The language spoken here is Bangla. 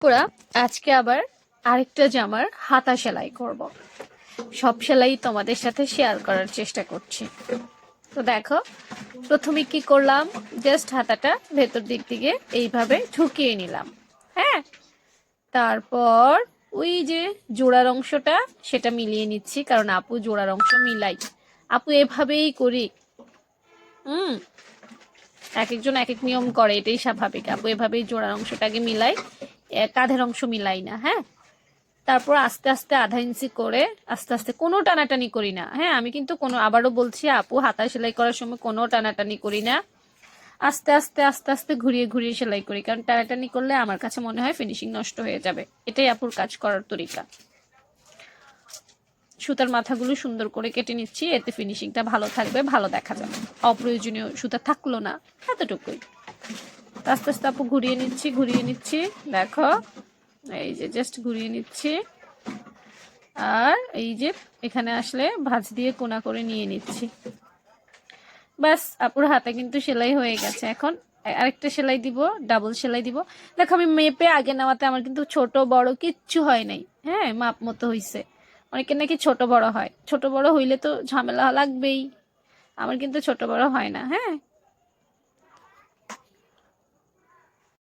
পুরা আজকে আবার আরেকটা জামার হাতা সেলাই করব। সব সেলাই তোমাদের সাথে শেয়ার করার চেষ্টা করছি। তো দেখো, প্রথমে কি করলাম, জাস্ট হাতাটা ভেতর দিক থেকে এইভাবে ঝুঁকিয়ে নিলাম। হ্যাঁ, তারপর ওই যে জোড়ার অংশটা সেটা মিলিয়ে নিচ্ছি, কারণ আপু জোড়ার অংশ মিলাই। আপু এভাবেই করি। হুম, এক একজন এক এক নিয়ম করে, এটাই স্বাভাবিক। আপু এভাবেই জোড়ার অংশটাকে মিলাই, কাঁধের অংশ মিলাই না। হ্যাঁ, তারপর আস্তে আস্তে আধা ইঞ্চি করে আস্তে আস্তে, কোনো টানাটানি করি না। হ্যাঁ, আমি কিন্তু কোনো, আবারও বলছি আপু, হাতা সেলাই করার সময় কোনো টানাটানি করি না। আস্তে আস্তে আস্তে আস্তে ঘুরিয়ে ঘুরিয়ে সেলাই করি, কারণ টানাটানি করলে আমার কাছে মনে হয় ফিনিশিং নষ্ট হয়ে যাবে। এটাই আপুর কাজ করার তরিকা। সুতার মাথাগুলো সুন্দর করে কেটে নিচ্ছি, এতে ফিনিশিংটা ভালো থাকবে, ভালো দেখা যাবে। অপ্রয়োজনীয় সুতা থাকলো না, এতটুকুই। আস্তে আস্তে আপু ঘুরিয়ে নিচ্ছি, ঘুরিয়ে নিচ্ছি। দেখো, এই যে জাস্ট ঘুরিয়ে নিচ্ছি। আর এই যে এখানে আসলে ভাঁজ দিয়ে কোনা করে নিয়ে নিচ্ছি। বাস, আপুর হাতে কিন্তু সেলাই হয়ে গেছে। এখন আরেকটা সেলাই দিব, ডাবল সেলাই দিব। দেখো, আমি মেপে আগে নেওয়াতে আমার কিন্তু ছোট বড় কিচ্ছু হয় নাই। হ্যাঁ, মাপ মতো হইছে। অনেকের নাকি ছোট বড় হয়, ছোট বড় হইলে তো ঝামেলা লাগবেই। আমার কিন্তু ছোট বড় হয় না। হ্যাঁ,